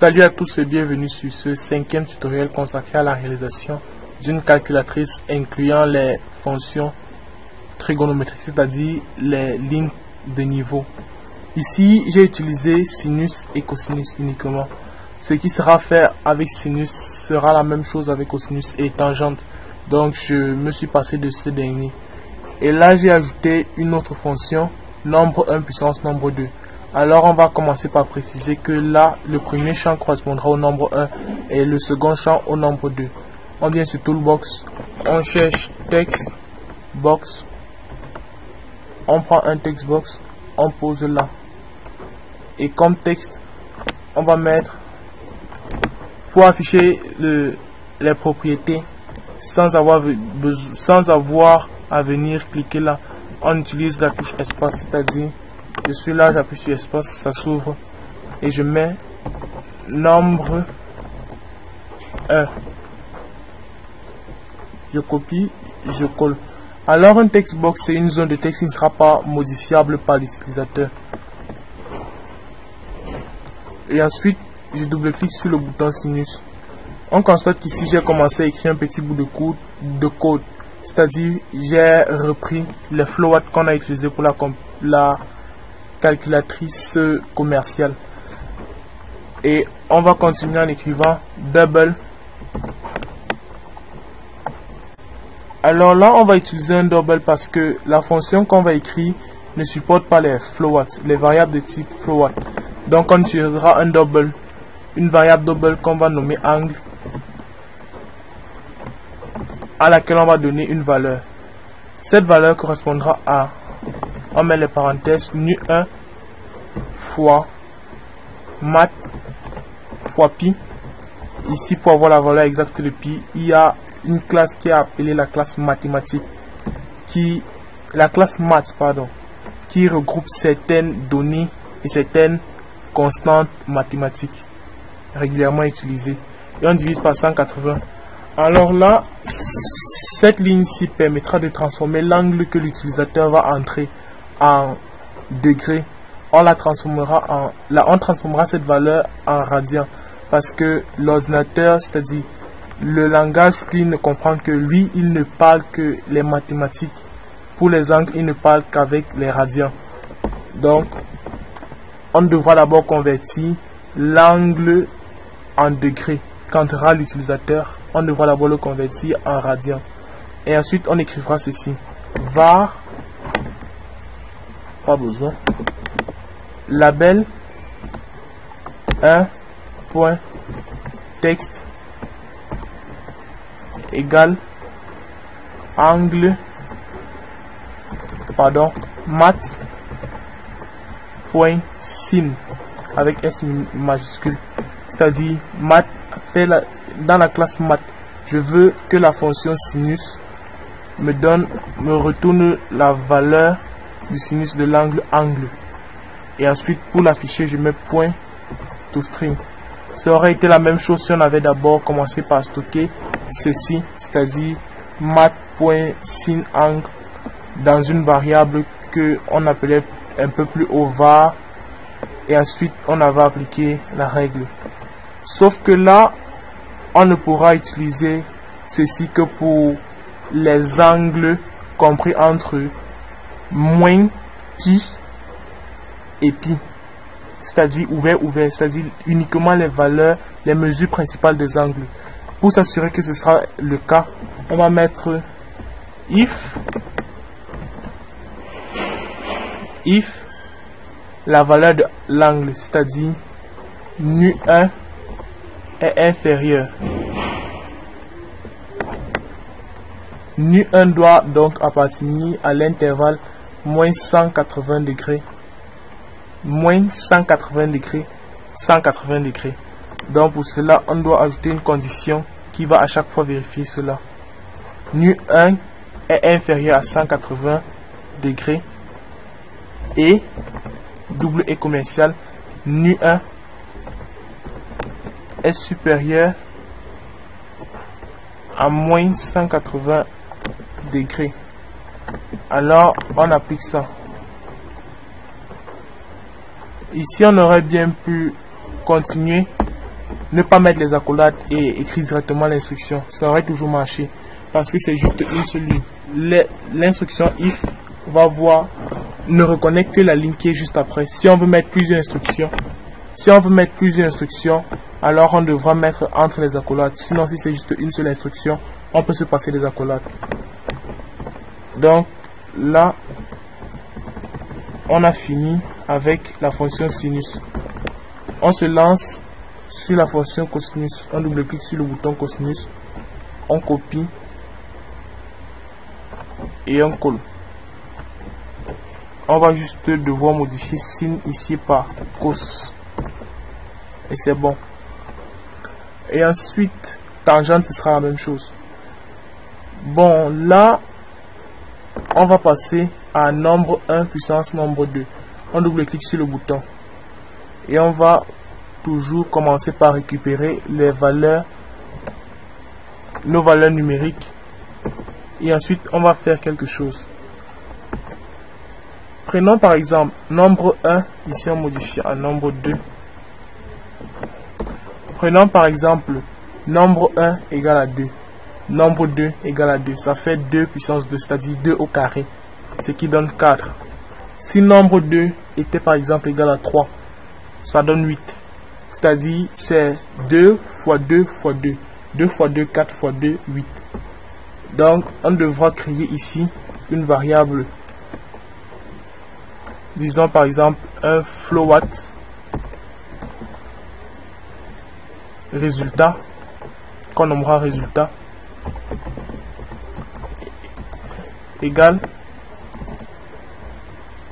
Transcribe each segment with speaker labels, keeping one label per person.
Speaker 1: Salut à tous et bienvenue sur ce 5e tutoriel consacré à la réalisation d'une calculatrice incluant les fonctions trigonométriques, c'est-à-dire les lignes de niveau. Ici, j'ai utilisé sinus et cosinus uniquement. Ce qui sera fait avec sinus sera la même chose avec cosinus et tangente. Donc, je me suis passé de ce dernier. Et là, j'ai ajouté une autre fonction, nombre 1 puissance nombre 2. Alors, on va commencer par préciser que là, le premier champ correspondra au nombre 1 et le second champ au nombre 2. On vient sur Toolbox, on cherche Text Box, on prend un Text Box, on pose là. Et comme texte, on va mettre, pour afficher les propriétés, sans avoir à venir cliquer là, on utilise la touche espace, c'est-à-dire je suis là, j'appuie sur espace, ça s'ouvre et je mets nombre 1. Je copie, je colle. Alors un text box, c'est une zone de texte qui ne sera pas modifiable par l'utilisateur. Et ensuite, je double-clique sur le bouton sinus. On constate qu'ici, j'ai commencé à écrire un petit bout de code. C'est-à-dire, j'ai repris les floats qu'on a utilisés pour la calculatrice commerciale. Et on va continuer en écrivant double. Alors là, on va utiliser un double parce que la fonction qu'on va écrire ne supporte pas les floats, les variables de type float. Donc on utilisera un double, une variable double qu'on va nommer angle, à laquelle on va donner une valeur. Cette valeur correspondra à, on met les parenthèses, nu1 fois mat fois pi. Ici, pour avoir la valeur exacte de pi, il y a une classe qui est appelée la classe mathématique, qui regroupe certaines données et certaines constantes mathématiques régulièrement utilisées. Et on divise par 180. Alors là, cette ligne-ci permettra de transformer l'angle que l'utilisateur va entrer en degrés. On transformera cette valeur en radian parce que l'ordinateur, c'est-à-dire le langage, lui, ne comprend que lui, il ne parle que les mathématiques. Pour les angles, il ne parle qu'avec les radians. Donc, on devra d'abord convertir l'angle en degrés. Qu'entrera l'utilisateur, on devra d'abord le convertir en radian. Et ensuite, on écrira ceci. Var, pas besoin, label 1.text égale angle, mat.sin avec S majuscule. C'est-à-dire, mat fait dans la classe mat. Je veux que la fonction sinus me retourne la valeur du sinus de l'angle angle. Et ensuite, pour l'afficher, je mets point to string. Ça aurait été la même chose si on avait d'abord commencé par stocker ceci, c'est-à-dire mat.sinAngle dans une variable que on appelait un peu plus haut var, et ensuite on avait appliqué la règle. Sauf que là, on ne pourra utiliser ceci que pour les angles compris entre moins pi et pi, c'est-à-dire ouvert, c'est-à-dire uniquement les valeurs, les mesures principales des angles. Pour s'assurer que ce sera le cas, on va mettre if la valeur de l'angle, c'est-à-dire nu1 est inférieur. Nu1 doit donc appartenir à l'intervalle moins 180 degrés, moins 180 degrés, 180 degrés. Donc pour cela, on doit ajouter une condition qui va à chaque fois vérifier cela. Nu1 est inférieur à 180 degrés et double et commercial, nu1 est supérieur à moins 180 degrés. Alors on applique ça. Ici on aurait bien pu continuer ne pas mettre les accolades et écrire directement l'instruction. Ça aurait toujours marché parce que c'est juste une seule ligne. L'instruction if ne reconnaît que la ligne qui est juste après. Si on veut mettre plusieurs instructions, alors on devra mettre entre les accolades. Sinon, si c'est juste une seule instruction, on peut se passer des accolades. Donc là, on a fini avec la fonction sinus. On se lance sur la fonction cosinus. On double-clique sur le bouton cosinus. On copie et on colle. On va juste devoir modifier sin ici par cos. Et c'est bon. Et ensuite, tangente, ce sera la même chose. Bon, là, on va passer à nombre 1 puissance nombre 2. On double-clique sur le bouton. Et on va toujours commencer par récupérer les valeurs, nos valeurs numériques. Et ensuite, on va faire quelque chose. Prenons par exemple nombre 1. Ici, on modifie à nombre 2. Prenons par exemple nombre 1 égale à 2. Nombre 2 égale à 2. Ça fait 2 puissance 2, c'est-à-dire 2 au carré. Ce qui donne 4. Si nombre 2 était par exemple égal à 3, ça donne 8. C'est-à-dire c'est 2 fois 2 fois 2. 2 fois 2, 4 fois 2, 8. Donc on devra créer ici une variable. Disons par exemple un float résultat qu'on nommera résultat égal,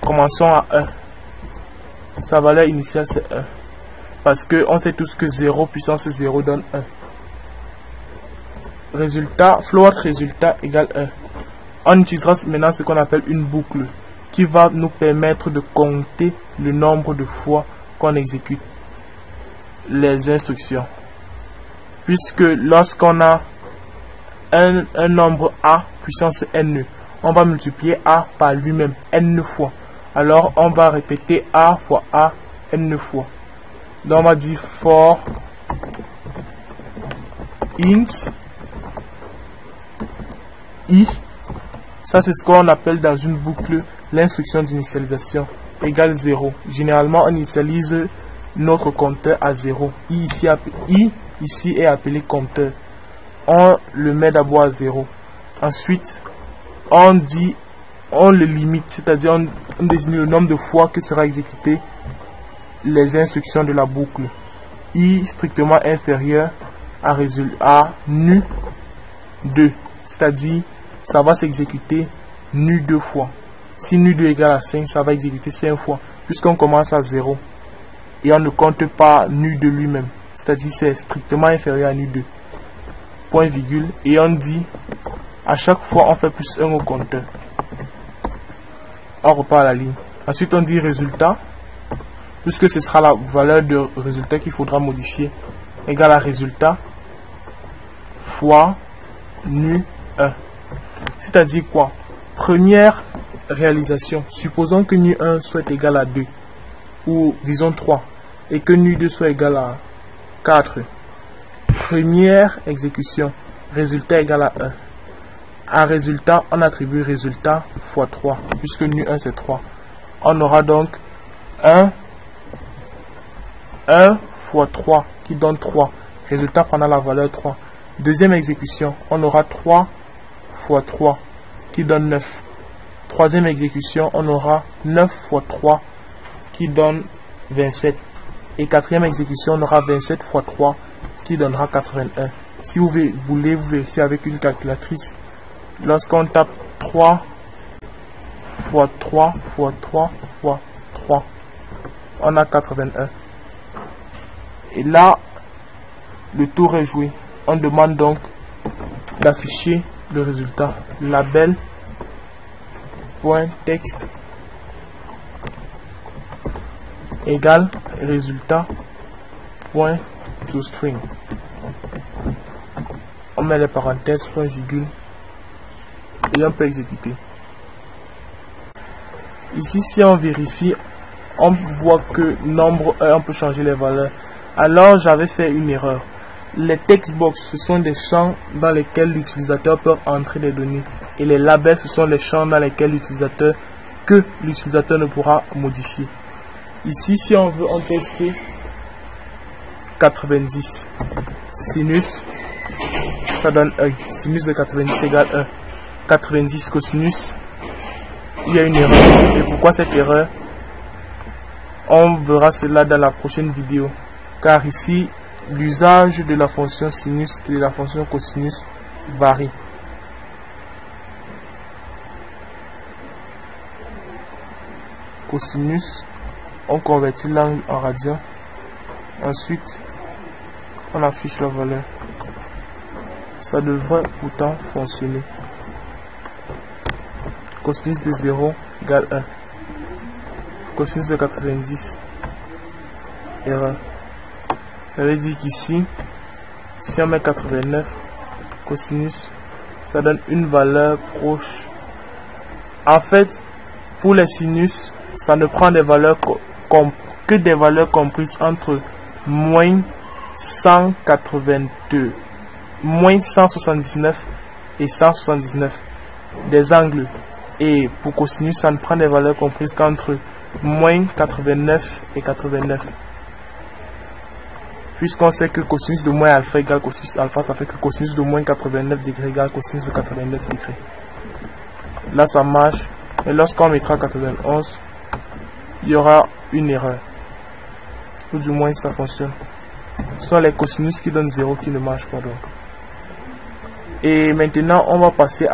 Speaker 1: commençons à 1. Sa valeur initiale c'est 1 parce que on sait tous que 0 puissance 0 donne 1. Résultat, float résultat égale 1. On utilisera maintenant ce qu'on appelle une boucle qui va nous permettre de compter le nombre de fois qu'on exécute les instructions. Puisque lorsqu'on a un nombre A puissance n, on va multiplier A par lui-même n fois. Alors on va répéter A fois A n fois. Donc on va dire for int I. Ça c'est ce qu'on appelle dans une boucle l'instruction d'initialisation égale 0. Généralement on initialise notre compteur à 0. I ici est appelé compteur. On le met d'abord à 0. Ensuite on le limite, c'est-à-dire on définit le nombre de fois que sera exécuté les instructions de la boucle. I strictement inférieur à nu 2, c'est-à-dire ça va s'exécuter nu 2 fois. Si nu 2 égale à 5, ça va exécuter 5 fois, puisqu'on commence à 0. Et on ne compte pas nu de lui-même, c'est-à-dire c'est strictement inférieur à nu 2. Point virgule, et on dit, à chaque fois on fait plus 1 au compteur. On repart à la ligne. Ensuite on dit résultat, puisque ce sera la valeur de résultat qu'il faudra modifier, égale à résultat fois nu 1. C'est-à-dire quoi? Première réalisation, supposons que nu 1 soit égal à 2, ou disons 3, et que nu 2 soit égal à 4. Première exécution, résultat égal à 1. À résultat, on attribue résultat fois 3, puisque nu 1 c'est 3. On aura donc 1 fois 3 qui donne 3. Résultat prendra la valeur 3. Deuxième exécution, on aura 3 fois 3 qui donne 9. Troisième exécution, on aura 9 fois 3 qui donne 27. Et quatrième exécution, on aura 27 fois 3 qui donnera 81. Si vous voulez vous vérifier avec une calculatrice, lorsqu'on tape 3 fois 3 fois 3 fois 3, on a 81. Et là, le tour est joué. On demande donc d'afficher le résultat. Label .text égale résultat .toString. On met les parenthèses, point virgule, et on peut exécuter. Ici, si on vérifie, on voit que nombre 1, on peut changer les valeurs. Alors j'avais fait une erreur. Les textbox, ce sont des champs dans lesquels l'utilisateur peut entrer des données. Et les labels, ce sont les champs dans lesquels l'utilisateur ne pourra modifier. Ici, si on veut en tester 90, sinus, ça donne 1. Sinus de 90 égale 1. 90 cosinus, il y a une erreur. Et pourquoi cette erreur? On verra cela dans la prochaine vidéo. Car ici, l'usage de la fonction sinus et de la fonction cosinus varie. Cosinus, on convertit l'angle en radian. Ensuite, on affiche la valeur. Ça devrait pourtant fonctionner. Cosinus de 0 égale 1. Cosinus de 90, erreur. Ça veut dire qu'ici, si on met 89, cosinus, ça donne une valeur proche. En fait, pour les sinus, ça ne prend des valeurs que des valeurs comprises entre moins 182, moins 179 et 179 des angles. Et pour cosinus, ça ne prend des valeurs comprises qu'entre moins 89 et 89. Puisqu'on sait que cosinus de moins alpha égale cosinus alpha, ça fait que cosinus de moins 89 degrés égale cosinus de 89 degrés. Là, ça marche. Et lorsqu'on mettra 91, il y aura une erreur. Ou du moins, ça fonctionne. Ce sont les cosinus qui donnent 0 qui ne marchent pas donc. Et maintenant, on va passer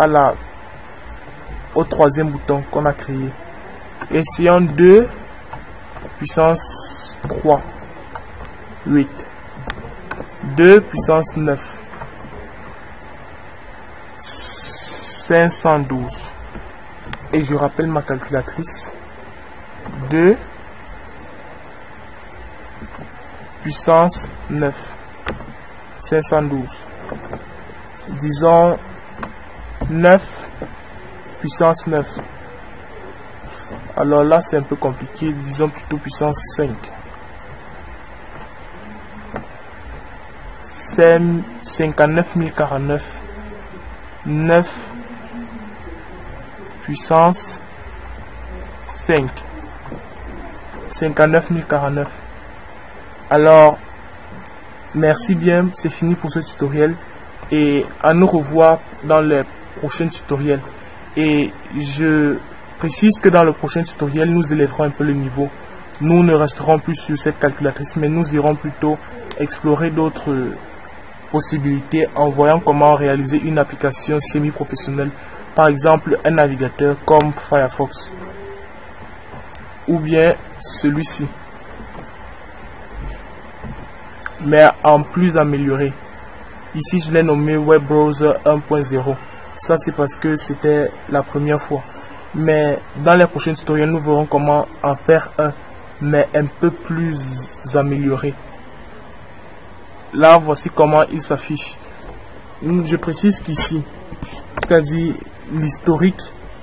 Speaker 1: au troisième bouton qu'on a créé. Essayons 2 puissance 3, 8. 2 puissance 9, 512. Et je rappelle ma calculatrice. 2 puissance 9, 512. Disons 9 puissance 9. Alors là, c'est un peu compliqué. Disons plutôt puissance 5. C'est 59 049. 9 puissance 5. 59 049. Alors, merci bien. C'est fini pour ce tutoriel. Et à nous revoir dans les prochains tutoriels. Et je précise que dans le prochain tutoriel, nous élèverons un peu le niveau. Nous ne resterons plus sur cette calculatrice, mais nous irons plutôt explorer d'autres possibilités en voyant comment réaliser une application semi-professionnelle. Par exemple, un navigateur comme Firefox. Ou bien celui-ci. Mais en plus amélioré. Ici, je l'ai nommé Web Browser 1.0. Ça, c'est parce que c'était la première fois. Mais dans les prochains tutoriels, nous verrons comment en faire un, mais un peu plus amélioré. Là, voici comment il s'affiche. Je précise qu'ici, c'est-à-dire l'historique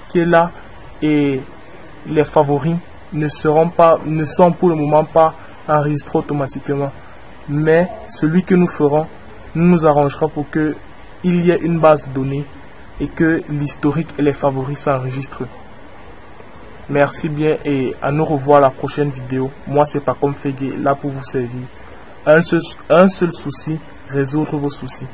Speaker 1: qui est là et les favoris ne sont pour le moment pas enregistrés automatiquement. Mais celui que nous ferons, nous arrangerons pour que il y ait une base de données et que l'historique et les favoris s'enregistrent. Merci bien et à nous revoir la prochaine vidéo. Moi, c'est Pacom Fegué, là pour vous servir. Un seul souci, résoudre vos soucis.